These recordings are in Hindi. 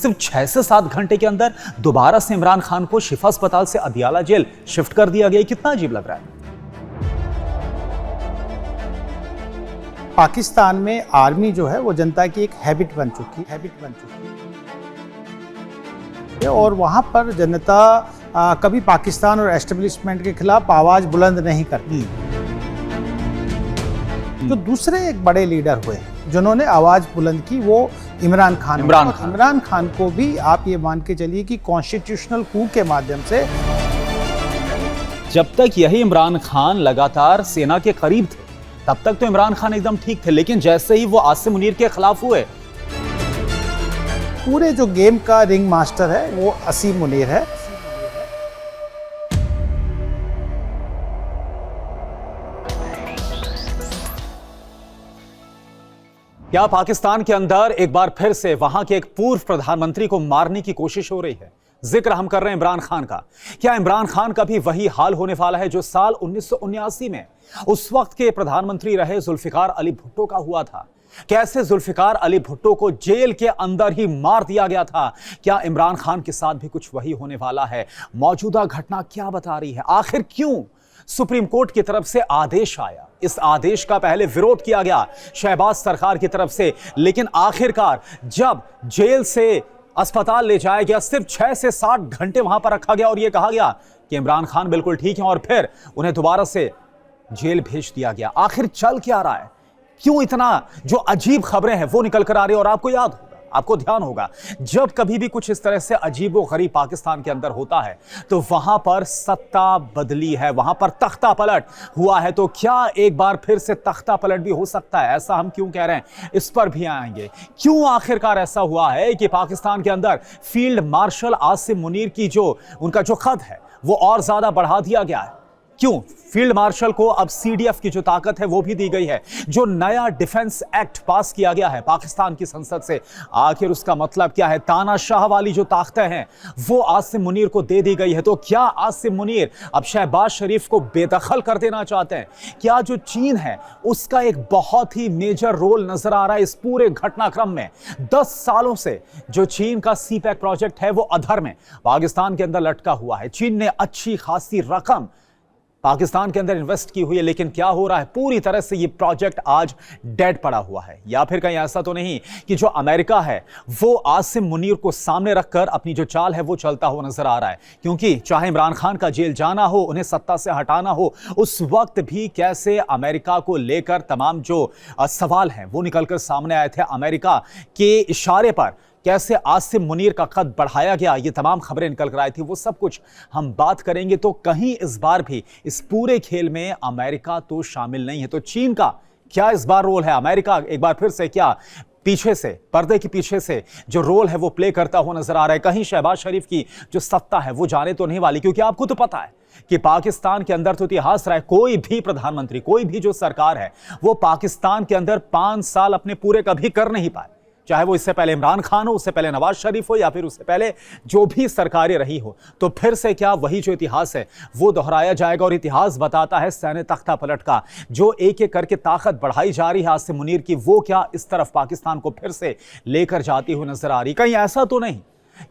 सिर्फ 6 से 7 घंटे के अंदर दोबारा से इमरान खान को शिफा अस्पताल से अदियाला जेल शिफ्ट कर दिया गया। कितना अजीब लग रहा है। पाकिस्तान में आर्मी जो है वो जनता की एक हैबिट बन चुकी है और वहाँ पर जनता कभी पाकिस्तान और एस्टेब्लिशमेंट के खिलाफ आवाज बुलंद नहीं करती। जो दूसरे एक बड़े लीडर हुए जिन्होंने आवाज बुलंद की वो इमरान खान को भी आप ये मान के चलिए कि कॉन्स्टिट्यूशनल कू के माध्यम से, जब तक यही इमरान खान लगातार सेना के करीब थे तब तक तो इमरान खान एकदम ठीक थे, लेकिन जैसे ही वो आसिम मुनीर के खिलाफ हुए, पूरे जो गेम का रिंग मास्टर है वो आसिम मुनीर है। क्या पाकिस्तान के अंदर एक बार फिर से वहां के एक पूर्व प्रधानमंत्री को मारने की कोशिश हो रही है? जिक्र हम कर रहे हैं इमरान खान का। क्या इमरान खान का भी वही हाल होने वाला है जो साल 1979 में उस वक्त के प्रधानमंत्री रहे जुल्फिकार अली भुट्टो का हुआ था? कैसे जुल्फिकार अली भुट्टो को जेल के अंदर ही मार दिया गया था? क्या इमरान खान के साथ भी कुछ वही होने वाला है? मौजूदा घटना क्या बता रही है? आखिर क्यों सुप्रीम कोर्ट की तरफ से आदेश आया? इस आदेश का पहले विरोध किया गया शहबाज सरकार की तरफ से, लेकिन आखिरकार जब जेल से अस्पताल ले जाया गया, सिर्फ 6 से 7 घंटे वहां पर रखा गया और यह कहा गया कि इमरान खान बिल्कुल ठीक है और फिर उन्हें दोबारा से जेल भेज दिया गया। आखिर चल क्या रहा है? क्यों इतना जो अजीब खबरें हैं वो निकल कर आ रही है? और आपको याद होगा, आपको ध्यान होगा, जब कभी भी कुछ इस तरह से अजीबोगरीब पाकिस्तान के अंदर होता है तो वहां पर सत्ता बदली है, वहां पर तख्ता पलट हुआ है। तो क्या एक बार फिर से तख्ता पलट भी हो सकता है? ऐसा हम क्यों कह रहे हैं, इस पर भी आएंगे। क्यों आखिरकार ऐसा हुआ है कि पाकिस्तान के अंदर फील्ड मार्शल आसिम मुनीर की जो उनका जो कद है वो और ज्यादा बढ़ा दिया गया है? क्यों फील्ड मार्शल को अब सीडीएफ की जो ताकत है वो भी दी गई है? जो नया डिफेंस एक्ट पास किया गया है पाकिस्तान की संसद से, आखिर उसका मतलब क्या है? तानाशाह वाली जो ताकतें हैं वो आसिम मुनीर को दे दी गई है। तो क्या आसिम मुनीर अब शहबाज शरीफ को बेदखल कर देना चाहते हैं? क्या जो चीन है उसका एक बहुत ही मेजर रोल नजर आ रहा है इस पूरे घटनाक्रम में? 10 सालों से जो चीन का सीपैक प्रोजेक्ट है वो अधर में पाकिस्तान के अंदर लटका हुआ है। चीन ने अच्छी खासी रकम पाकिस्तान के अंदर इन्वेस्ट की हुई है, लेकिन क्या हो रहा है? पूरी तरह से ये प्रोजेक्ट आज डेड पड़ा हुआ है। या फिर कहीं ऐसा तो नहीं कि जो अमेरिका है वो आसिम मुनीर को सामने रखकर अपनी जो चाल है वो चलता हुआ नजर आ रहा है? क्योंकि चाहे इमरान खान का जेल जाना हो, उन्हें सत्ता से हटाना हो, उस वक्त भी कैसे अमेरिका को लेकर तमाम जो सवाल हैं वो निकलकर सामने आए थे। अमेरिका के इशारे पर कैसे आसिम मुनीर का कद बढ़ाया गया, ये तमाम खबरें निकल कर आई थी, वो सब कुछ हम बात करेंगे। तो कहीं इस बार भी इस पूरे खेल में अमेरिका तो शामिल नहीं है, तो चीन का क्या इस बार रोल है? अमेरिका एक बार फिर से क्या पीछे से, पर्दे के पीछे से जो रोल है वो प्ले करता हुआ नजर आ रहा है? कहीं शहबाज शरीफ की जो सत्ता है वो जाने तो नहीं वाली, क्योंकि आपको तो पता है कि पाकिस्तान के अंदर तो इतिहास रहा है, कोई भी प्रधानमंत्री, कोई भी जो सरकार है वो पाकिस्तान के अंदर 5 साल अपने पूरे कभी कर नहीं पाए। चाहे वो इससे पहले इमरान खान हो, उससे पहले नवाज शरीफ हो, या फिर उससे पहले जो भी सरकारें रही हो। तो फिर से क्या वही जो इतिहास है वो दोहराया जाएगा? और इतिहास बताता है सैन्य तख्ता पलट का, जो एक एक करके ताकत बढ़ाई जा रही है आसिम मुनीर की, वो क्या इस तरफ पाकिस्तान को फिर से लेकर जाती हुई नजर आ रही? कहीं ऐसा तो नहीं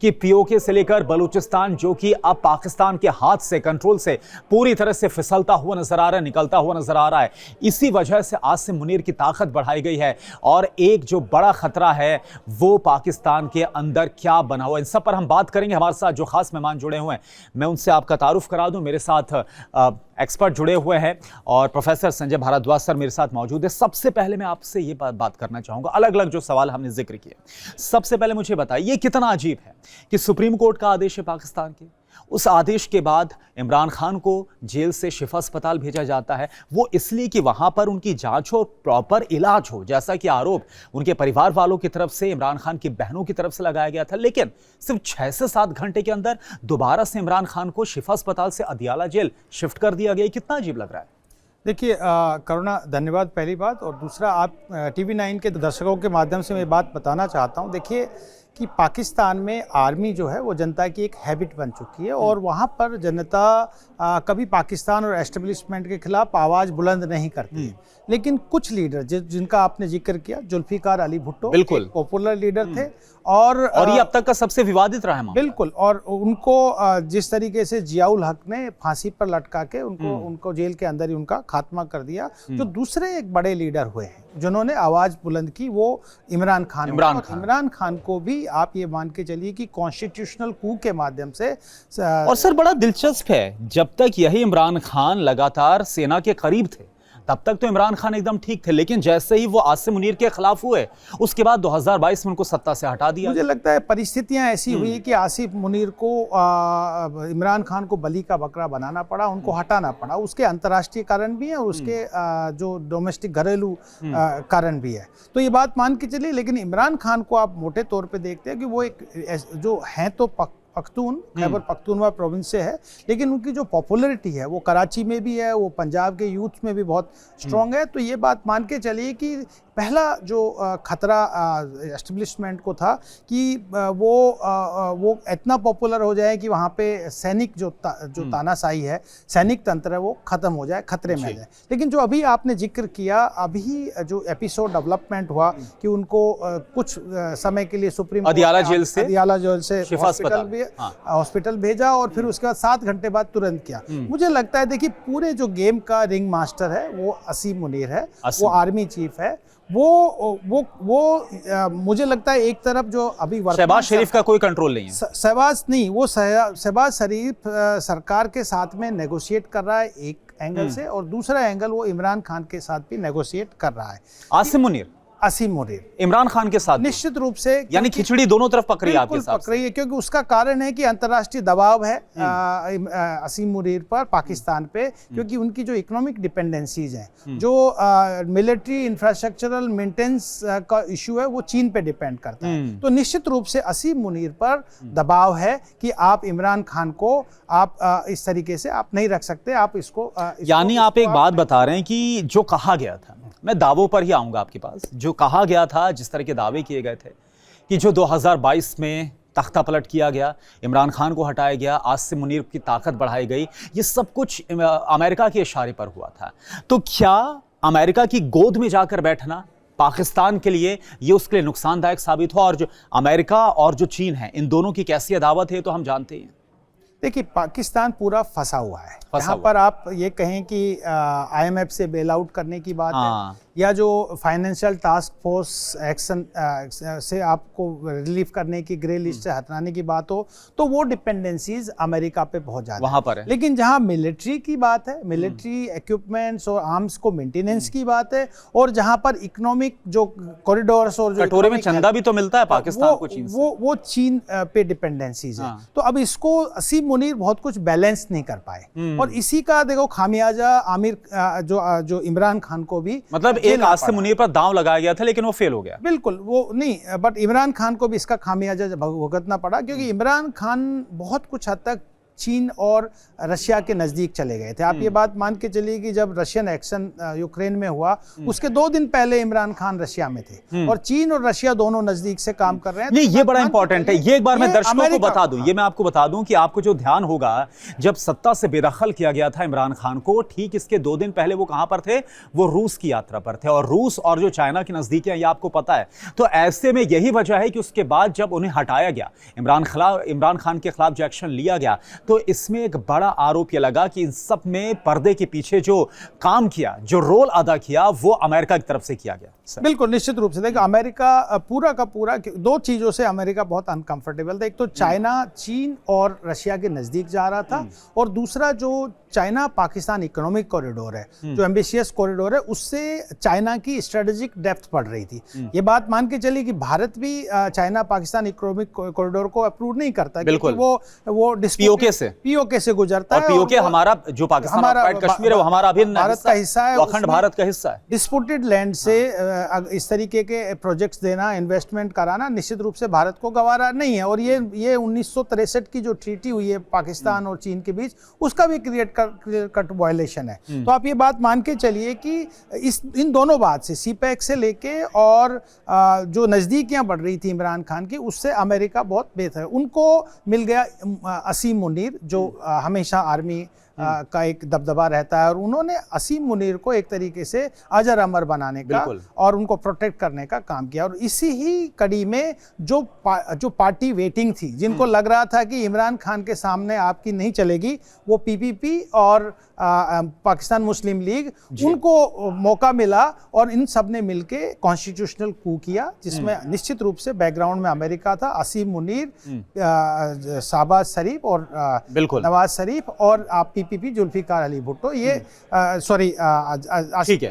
कि पीओके से लेकर बलूचिस्तान, जो कि अब पाकिस्तान के हाथ से, कंट्रोल से पूरी तरह से फिसलता हुआ नजर आ रहा है, निकलता हुआ नजर आ रहा है, इसी वजह से आसिम मुनीर की ताकत बढ़ाई गई है? और एक जो बड़ा खतरा है वो पाकिस्तान के अंदर क्या बना हुआ, इन सब पर हम बात करेंगे। हमारे साथ जो खास मेहमान जुड़े हुए हैं मैं उनसे आपका तारुफ करा दूं। मेरे साथ एक्सपर्ट जुड़े हुए हैं और प्रोफेसर संजय भारद्वाज सर मेरे साथ मौजूद है। सबसे पहले मैं आपसे ये बात करना चाहूंगा, अलग अलग जो सवाल हमने जिक्र किए, सबसे पहले मुझे बताइए ये कितना अजीब है कि सुप्रीम कोर्ट का आदेश है पाकिस्तान के, उस आदेश के बाद इमरान खान को जेल से शिफा अस्पताल भेजा जाता है, वो इसलिए कि वहां पर उनकी जांच हो, प्रॉपर इलाज हो, जैसा कि आरोप उनके परिवार वालों की तरफ से, इमरान खान की बहनों की तरफ से लगाया गया था। लेकिन सिर्फ 6 से 7 घंटे के अंदर दोबारा से इमरान खान को शिफा अस्पताल से अदियाला जेल शिफ्ट कर दिया गया। कितना अजीब लग रहा है? देखिए करुणा, धन्यवाद पहली बात, और दूसरा आप TV9 के दर्शकों के माध्यम से मैं बात बताना चाहता हूँ। देखिए कि पाकिस्तान में आर्मी जो है वो जनता की एक हैबिट बन चुकी है और वहाँ पर जनता कभी पाकिस्तान और एस्टेब्लिशमेंट के खिलाफ आवाज़ बुलंद नहीं करती है। लेकिन कुछ लीडर जिनका आपने जिक्र किया, जुल्फिकार अली भुट्टो बिल्कुल पॉपुलर लीडर थे और ये अब तक का सबसे विवादित रहा है मामला। बिल्कुल। और उनको जिस तरीके से जियाउल हक ने फांसी पर लटका के उनको जेल के अंदर ही उनका खात्मा कर दिया। जो दूसरे एक बड़े लीडर हुए हैं जिन्होंने आवाज बुलंद की वो इमरान खान। इमरान खान को भी आप ये मान के चलिए कि कॉन्स्टिट्यूशनल कू के माध्यम से और सर बड़ा दिलचस्प है, जब तक यही इमरान खान लगातार सेना के करीब थे तब तक तो इमरान खान एकदम ठीक थे, लेकिन जैसे ही वो आसिम मुनीर के खिलाफ हुए उसके बाद 2022 में उनको सत्ता से हटा दिया। मुझे लगता है परिस्थितियां ऐसी हुई कि आसिफ मुनीर को इमरान खान को बलि का बकरा बनाना पड़ा, उनको हटाना पड़ा। उसके अंतर्राष्ट्रीय कारण भी है और उसके जो डोमेस्टिक घरेलू कारण भी है। तो ये बात मान के चलिए, लेकिन इमरान खान को आप मोटे तौर पे देखते हैं कि वो एक जो हैं तो पख्तून खैबर पख्तूनवा प्रोविंस से है, लेकिन उनकी जो पॉपुलैरिटी है वो कराची में भी है, वो पंजाब के यूथ में भी बहुत स्ट्रॉन्ग है। तो ये बात मान के चलिए कि पहला जो खतरा एस्टेब्लिशमेंट को था कि वो इतना पॉपुलर हो जाए कि वहाँ पे सैनिक जो तानाशाही है, सैनिक तंत्र है, वो ख़त्म हो जाए, खतरे में आ जाए। लेकिन जो अभी आपने जिक्र किया, अभी जो एपिसोड डेवलपमेंट हुआ कि उनको कुछ समय के लिए सुप्रीम अदियाला जेल से हॉस्पिटल भेजा और फिर उसके बाद 7 घंटे बाद तुरंत किया। मुझे लगता है देखिए पूरे जो गेम का रिंग मास्टर है वो असीम मुनीर है, वो आर्मी चीफ है। वो मुझे लगता है एक तरफ जो अभी शहबाज शरीफ का कोई कंट्रोल नहीं है। शहबाज नहीं, वो शहबाज शरीफ सरकार के साथ में नेगोशिएट कर रहा है एक एंगल से, और दूसरा एंगल वो इमरान खान के साथ भी नेगोशिएट कर रहा है। असीम मुनीर इमरान खान के साथ निश्चित रूप से, यानी खिचड़ी दोनों तरफ पक रही है आपके हिसाब से? पक रही है क्योंकि उसका कारण है कि अंतर्राष्ट्रीय दबाव है असीम मुनीर पर, पाकिस्तान पे, क्योंकि उनकी जो इकोनॉमिक डिपेंडेंसीज हैं, जो मिलिट्री इंफ्रास्ट्रक्चरल मेंटेनेंस का इशू है, वो चीन पे डिपेंड करता है। तो निश्चित रूप से असीम मुनीर पर दबाव है कि आप इमरान खान को आप इस तरीके से आप नहीं रख सकते, आप इसको यानी आप एक बात बता रहे हैं कि जो कहा गया था, मैं दावों पर ही आऊंगा आपके पास, जो कहा गया था, जिस तरह के दावे किए गए थे कि जो 2022 में तख्ता पलट किया गया, इमरान खान को हटाया गया, आसिम मुनीर की ताकत बढ़ाई गई, ये सब कुछ अमेरिका के इशारे पर हुआ था। तो क्या अमेरिका की गोद में जाकर बैठना पाकिस्तान के लिए ये उसके लिए नुकसानदायक साबित हुआ? और जो अमेरिका और जो चीन है, इन दोनों की कैसी अदावत है तो हम जानते हैं। देखिए पाकिस्तान पूरा फंसा हुआ है। यहाँ पर आप ये कहें कि IMF से बेल आउट करने की बात है, या जो फाइनेंशियल टास्क फोर्स एक्शन से आपको रिलीफ करने की, ग्रे लिस्ट से हटाने की बात हो, तो वो डिपेंडेंसीज अमेरिका पे बहुत ज़्यादा वहाँ पर है। लेकिन जहाँ मिलिट्री की बात है, मिलिट्री इक्विपमेंट्स और आर्म्स को मेंटेनेंस की बात है, और जहाँ पर इकोनॉमिक जो कॉरिडोर्स और जो कटोरे में चंदा भी तो मिलता है पाकिस्तान को चीन से, वो चीन पे डिपेंडेंसीज है। तो अब इसको असीम मुनीर बहुत कुछ बैलेंस नहीं कर पाए, और इसी का देखो खामियाजा आमिर जो इमरान खान को भी, मतलब एक आसिम मुनीर पर दांव लगाया गया था लेकिन वो फेल हो गया। बिल्कुल, वो नहीं, बट इमरान खान को भी इसका खामियाजा भुगतना पड़ा, क्योंकि इमरान खान बहुत कुछ हद तक चीन और रशिया के नज़दीक चले गए थे। आप ये बात मान के चलिए कि जब रशियन एक्शन यूक्रेन में हुआ, उसके 2 दिन पहले इमरान खान रशिया में थे, और चीन और रशिया दोनों नज़दीक से काम कर रहे हैं। नहीं, ये बड़ा इंपॉर्टेंट है। ये एक बार मैं दर्शकों को बता दूं, ये मैं आपको बता दूं कि आपको जो ध्यान होगा, जब सत्ता से बेदखल किया गया था इमरान खान को, ठीक इसके 2 दिन पहले वो कहां पर थे? वो रूस की यात्रा पर थे, और रूस और जो चाइना की नज़दीक है ये आपको पता है। तो ऐसे में यही वजह है कि उसके बाद जब उन्हें हटाया गया, इमरान खान के खिलाफ जो एक्शन लिया गया, तो इसमें एक बड़ा आरोप यह लगा कि इन सब में पर्दे के पीछे जो काम किया, जो रोल अदा किया, वो अमेरिका की तरफ से किया गया। बिल्कुल, निश्चित रूप से देखिए अमेरिका पूरा का पूरा 2 चीज़ों से अमेरिका बहुत अनकंफर्टेबल था। एक तो चाइना, चीन और रशिया के नज़दीक जा रहा था, और दूसरा जो चाइना पाकिस्तान इकोनॉमिक कॉरिडोर है, जो एम्बिशियस कॉरिडोर है, उससे चाइना की स्ट्रेटेजिक डेप्थ बढ़ रही थी। ये बात मान के चली कि भारत भी चाइना पाकिस्तान इकोनॉमिक कॉरिडोर को अप्रूव नहीं करता, क्योंकि वो पीओके से गुजरता है, और पीओके हमारा जो पाकिस्तान ऑक्युपाइड कश्मीर है वो हमारा अभिन्न भारत का हिस्सा है, अखंड भारत का हिस्सा है। डिस्प्यूटेड लैंड से इस तरीके के प्रोजेक्ट्स देना, इन्वेस्टमेंट कराना निश्चित रूप से भारत को गवारा नहीं है। और ये 1963 की जो ट्रीटी हुई है पाकिस्तान और चीन के बीच, उसका भी क्रिएट कट वायलेशन है। तो आप ये बात मान के चलिए कि इन दोनों बात से, सीपैक से लेके और जो नज़दीकियां बढ़ रही थी इमरान खान की, उससे अमेरिका बहुत बेहतर, उनको मिल गया असीम मुनीर जो हमेशा आर्मी का एक दबदबा रहता है, और उन्होंने असीम मुनीर को एक तरीके से अजर अमर बनाने का और उनको प्रोटेक्ट करने का काम किया। और इसी ही कड़ी में जो पार्टी वेटिंग थी, जिनको लग रहा था कि इमरान खान के सामने आपकी नहीं चलेगी, वो पीपीपी और पाकिस्तान मुस्लिम लीग, उनको मौका मिला और इन सब ने मिलके कॉन्स्टिट्यूशनल कू किया, जिसमें निश्चित रूप से बैकग्राउंड में अमेरिका था, असीम मुनीर, शहबाज शरीफ और नवाज शरीफ और आप पीपीपी जुल्फिकार अली भुट्टो, ये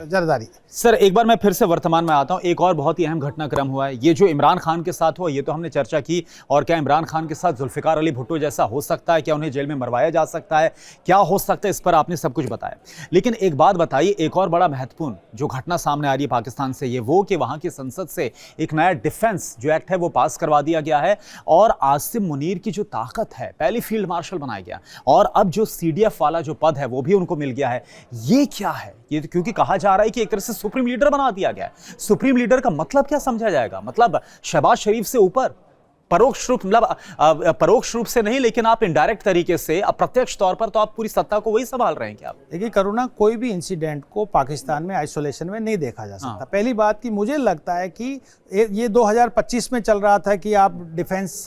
जरदारी। सर एक बार मैं फिर से वर्तमान में आता हूं। एक और बहुत ही अहम घटनाक्रम हुआ है, ये जो इमरान खान के साथ हुआ, ये तो हमने चर्चा की। और क्या इमरान खान के साथ जुल्फिकार अली भुट्टो जैसा हो सकता है? क्या उन्हें जेल में मरवाया जा सकता है? क्या हो सकता है? इस पर आपने सब कुछ बताया, लेकिन एक बात बताइए, एक और बड़ा महत्वपूर्ण जो घटना सामने आ रही है पाकिस्तान से, ये वो कि वहां की संसद से एक नया डिफेंस जो एक्ट है वो पास करवा दिया गया है, और आसिम मुनीर की जो ताकत है, पहली फील्ड मार्शल बनाया गया, और अब जो सीडीएफ वाला जो पद है वो भी उनको मिल गया है। ये क्या है? ये क्योंकि कहा जा रहा है कि एक तरह से सुप्रीम लीडर बना दिया गया है। सुप्रीम लीडर का मतलब क्या समझा जाएगा? मतलब शहबाज शरीफ से ऊपर, परोक्ष रूप, मतलब परोक्ष रूप से नहीं, लेकिन आप इनडायरेक्ट तरीके से, अप्रत्यक्ष तौर पर तो आप पूरी सत्ता को वही संभाल रहे हैं क्या? देखिए करुणा, कोई भी इंसिडेंट को पाकिस्तान में आइसोलेशन में नहीं देखा जा सकता। पहली बात कि मुझे लगता है कि ये 2025 में चल रहा था कि आप डिफेंस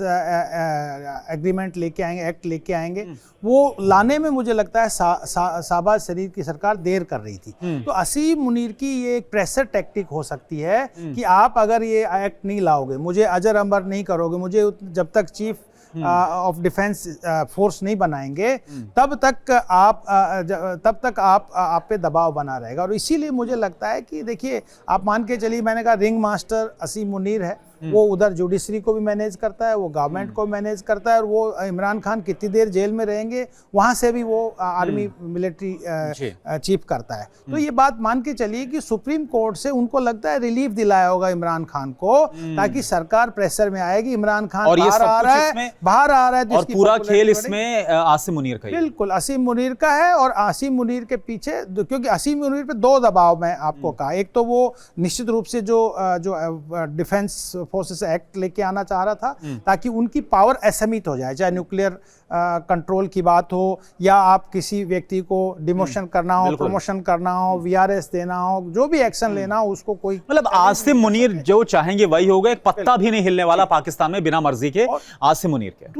एग्रीमेंट लेके आएंगे, एक्ट लेके आएंगे, वो लाने में मुझे लगता है शहबाज शरीफ की सरकार देर कर रही थी। तो असीम मुनीर की ये एक प्रेशर टैक्टिक हो सकती है कि आप अगर ये एक्ट नहीं लाओगे, मुझे अजर अमर नहीं करोगे, मुझे जब तक चीफ ऑफ डिफेंस फोर्स नहीं बनाएंगे, तब तक आप पे दबाव बना रहेगा। और इसीलिए मुझे लगता है कि देखिए, आप मान के चलिए, मैंने कहा रिंग मास्टर असीम मुनीर है, वो उधर जुडिशरी को भी मैनेज करता है, वो गवर्नमेंट को मैनेज करता है, और वो इमरान खान कितनी देर जेल में रहेंगे वहां से भी वो आर्मी मिलिट्री चीफ करता है। तो ये बात मान के चलिए कि सुप्रीम कोर्ट से उनको लगता है रिलीफ दिलाया होगा इमरान खान को, ताकि सरकार प्रेशर में आएगी, इमरान खान बाहर आ रहा है, और पूरा खेल इसमें आसिम मुनीर का, बिल्कुल असीम मुनीर का है। और आसिम मुनीर के पीछे, क्योंकि आसिम मुनीर पे दो दबाव मैं आपको कहा, एक तो वो निश्चित रूप से जो डिफेंस फोर्सेस एक्ट लेके आना चाह रहा था, ताकि उनकी पावर असीमित हो जाए, चाहे न्यूक्लियर कंट्रोल की बात हो, या आप किसी व्यक्ति को डिमोशन करना हो, प्रमोशन करना हो, वीआरएस देना हो, जो भी एक्शन लेना हो, उसको कोई, मतलब आसिम मुनीर जो चाहेंगे वही होगा, एक पत्ता भी नहीं हिलने वाला पाकिस्तान में बिना मर्जी के आसिम मुनीर के।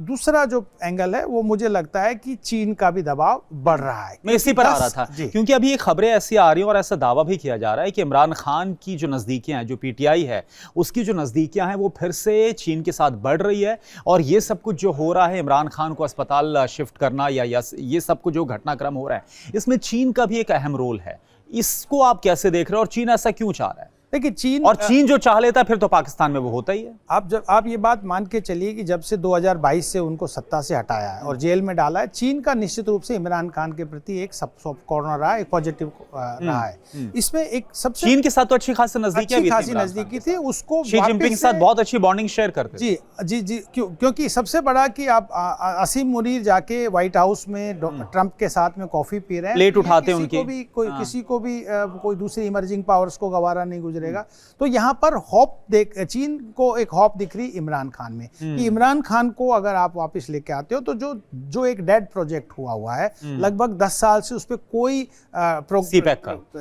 दूसरा जो एंगल है, वो मुझे लगता है कि चीन का भी दबाव बढ़ रहा है। मैं इसी पर आ रहा था, क्योंकि अभी ये खबरें ऐसी आ रही हैं और ऐसा दावा भी किया जा रहा है कि इमरान खान की जो नजदीकियां हैं, जो पीटीआई है उसकी जो नजदीकियां हैं, वो फिर से चीन के साथ बढ़ रही है। और ये सब कुछ जो हो रहा है, इमरान खान को अस्पताल शिफ्ट करना या ये सब कुछ जो घटनाक्रम हो रहा है, इसमें चीन का भी एक अहम रोल है। इसको आप कैसे देख रहे हो, और चीन ऐसा क्यों चाह रहा है? देखिए चीन जो चाह लेता है फिर तो पाकिस्तान में वो होता ही है। आप ये बात मान के चलिए कि जब से 2022 से उनको सत्ता से हटाया है और जेल में डाला है, चीन का निश्चित रूप से इमरान खान के प्रति एक सॉफ्ट कॉर्नर रहा है, एक पॉजिटिव रहा है। इसमें एक सबसे, चीन के साथ तो अच्छी खासी नजदीकी थी, उसको शी जिनपिंग के साथ बहुत अच्छी बॉन्डिंग शेयर करते जी, क्योंकि सबसे बड़ा कि आप असीम मुनीर जाके व्हाइट हाउस में ट्रंप के साथ में कॉफी पी रहे हैं, प्लेट उठाते हैं उनकी, किसी को भी कोई दूसरी इमर्जिंग पावर्स को गवारा नहीं गुजरेगा। तो यहाँ पर चीन को एक हॉप दिख रही इमरान खान में, कि इमरान खान को अगर आप वापस लेके आते हो, तो जो एक डेड प्रोजेक्ट हुआ है, लगभग 10 साल से उस पर कोई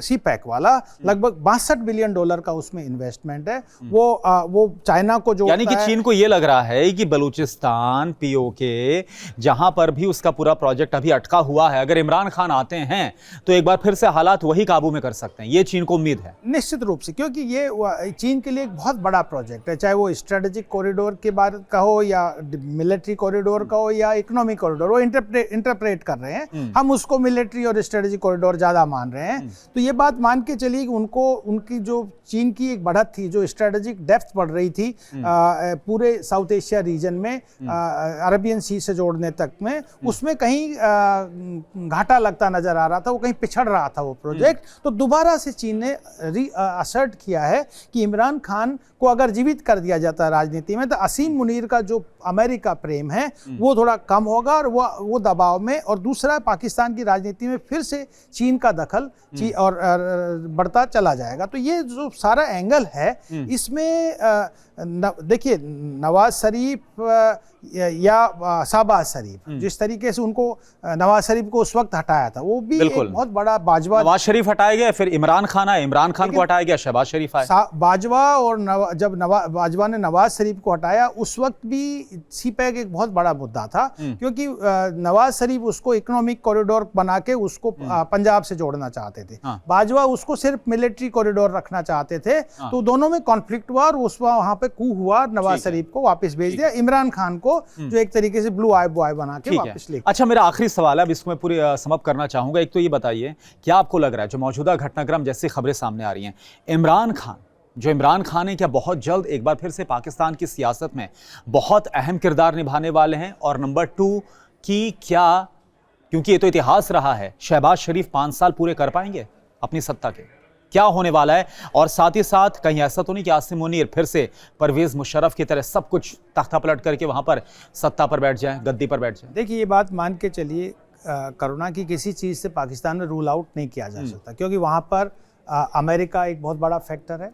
सीपैक वाला लगभग $62 बिलियन का उसमें इन्वेस्टमेंट है, वो चाइना को जो, यानी कि चीन को ये लग रहा है कि बलूचिस्तान पीओके जहां पर भी उसका पूरा प्रोजेक्ट अभी अटका हुआ है, अगर इमरान खान आते हैं तो एक बार फिर से हालात वही काबू में कर सकते हैं, ये चीन को उम्मीद है। निश्चित रूप से, क्योंकि ये चीन के लिए एक बहुत बड़ा प्रोजेक्ट है, चाहे वो स्ट्रेटेजिक कॉरिडोर के बारे का हो, या मिलिट्री कॉरिडोर का हो, या इकोनॉमिक कॉरिडोर, वो इंटरप्रेट कर रहे हैं, हम उसको मिलिट्री और स्ट्रेटेजिक कॉरिडोर ज्यादा मान रहे हैं। तो ये बात मान के चलिए कि उनकी जो चीन की एक बढ़त थी, जो स्ट्रेटेजिक डेप्थ बढ़ रही थी पूरे साउथ एशिया रीजन में, अरबियन सी से जोड़ने तक में, उसमें कहीं घाटा लगता नजर आ रहा था, वो कहीं पिछड़ रहा था वो प्रोजेक्ट। तो दोबारा से चीन ने असर्ट किया है कि इमरान खान को अगर जीवित कर दिया जाता है राजनीति में तो असीम मुनीर का जो अमेरिका प्रेम है वो थोड़ा कम होगा और वो दबाव में, और दूसरा पाकिस्तान की राजनीति में फिर से चीन का दखल और बढ़ता चला जाएगा। तो ये जो सारा एंगल है इसमें देखिए नवाज शरीफ या शहबाज शरीफ जिस तरीके से उनको नवाज शरीफ को उस वक्त हटाया था वो भी एक बहुत बड़ा बाजवा। नवाज शरीफ हटाया गया, फिर इमरान खान आए, इमरान खान को हटाया गया, शहबाज शरीफ आए। बाजवा और जब बाजवा ने नवाज शरीफ को हटाया उस वक्त भी सीपैक एक बहुत बड़ा मुद्दा था, क्योंकि नवाज शरीफ उसको इकोनॉमिक कॉरिडोर बना के उसको पंजाब से जोड़ना चाहते थे। बाजवा उसको सिर्फ मिलिट्री कॉरिडोर रखना चाहते थे। तो दोनों में कॉन्फ्लिक्ट हुआ और उस वहां पे कू हुआ, नवाज शरीफ को वापस भेज दिया, इमरान खान को जो एक तरीके से ब्लू आई बॉय बना के वापस ले। अच्छा, मेरा आखिरी सवाल है, अब इसको मैं पूरी समाप्त करना चाहूंगा। एक तो ये बताइए, क्या आपको लग रहा है जो मौजूदा घटनाक्रम जैसी खबरें सामने आ रही हैं, इमरान खान है क्या बहुत जल्द एक बार फिर से पाकिस्तान की सियासत में बहुत अहम किरदार निभाने वाले हैं? और नंबर 2 कि क्या, क्योंकि ये तो इतिहास रहा है, शहबाज शरीफ 5 साल पूरे कर पाएंगे अपनी सत्ता के? क्या होने वाला है? और साथ ही साथ कहीं ऐसा तो नहीं कि आसिम मुनीर फिर से परवेज मुशर्रफ की तरह सब कुछ तख्ता पलट करके वहां पर सत्ता पर बैठ जाए, गद्दी पर बैठ जाए? देखिए, ये बात मान के चलिए, कोरोना की किसी चीज़ से पाकिस्तान में रूल आउट नहीं किया जा सकता, क्योंकि वहाँ पर अमेरिका एक बहुत बड़ा फैक्टर है,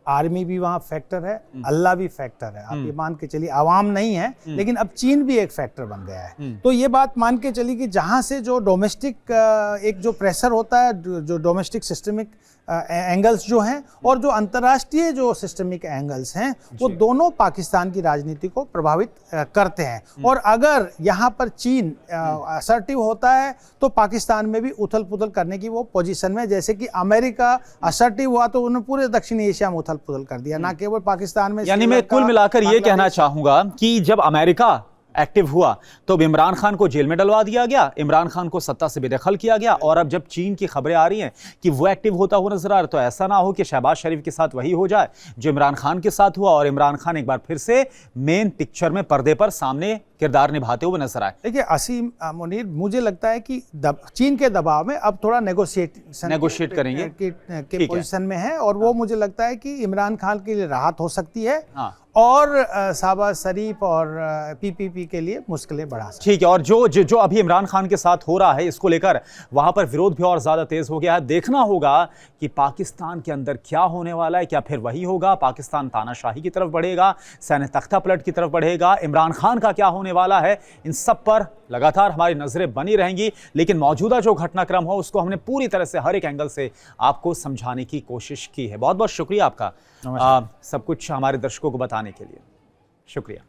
आर्मी भी वहाँ फैक्टर है, अल्लाह भी फैक्टर है। आप ये मान के चलिए, आवाम नहीं है लेकिन अब चीन भी एक फैक्टर बन गया है। तो ये बात मान के चलिए कि जहाँ से जो डोमेस्टिक एक जो प्रेशर होता है, जो डोमेस्टिक सिस्टमिक एंगल्स जो हैं और जो अंतर्राष्ट्रीय जो सिस्टमिक एंगल्स हैं, वो दोनों पाकिस्तान की राजनीति को प्रभावित करते हैं। और अगर यहाँ पर चीन असर्टिव होता है तो पाकिस्तान में भी उथल पुथल करने की वो पोजीशन में, जैसे कि अमेरिका असर्टिव हुआ तो उन्होंने पूरे दक्षिण एशिया में उथल पुथल कर दिया, ना केवल पाकिस्तान में। यानी मैं कुल मिलाकर ये कहना चाहूंगा कि जब अमेरिका एक्टिव हुआ तो इमरान खान को जेल में डलवा दिया गया, इमरान खान को सत्ता से बेदखल किया गया, और अब जब चीन की खबरें आ रही हैं कि वो एक्टिव होता हुआ नजर आ रहा है, तो ऐसा ना हो कि शहबाज शरीफ के साथ वही हो जाए जो इमरान खान के साथ हुआ और इमरान खान एक बार फिर से मेन पिक्चर में, पर्दे पर सामने किरदार निभाते हुए नजर आए। देखिए, असीम मुनीर, मुझे लगता है कि चीन के दबाव में अब थोड़ा नेगोशिएट करेंगे के पोजीशन में है, और वो मुझे लगता है कि इमरान खान के लिए राहत हो सकती है और शहबाज शरीफ और पीपीपी के लिए मुश्किलें बढ़ा सकती है। ठीक है, और जो अभी इमरान खान के साथ हो रहा है, इसको लेकर वहां पर विरोध भी और ज्यादा तेज हो गया है। देखना होगा कि पाकिस्तान के अंदर क्या होने वाला है, क्या फिर वही होगा, पाकिस्तान तानाशाही की तरफ बढ़ेगा, सैन्य तख्ता पलट की तरफ बढ़ेगा, इमरान खान का क्या होने वाला है, इन सब पर लगातार हमारी नजरें बनी रहेंगी। लेकिन मौजूदा जो घटनाक्रम हो उसको हमने पूरी तरह से हर एक एंगल से आपको समझाने की कोशिश की है। बहुत बहुत शुक्रिया आपका सब कुछ हमारे दर्शकों को बताने के लिए। शुक्रिया।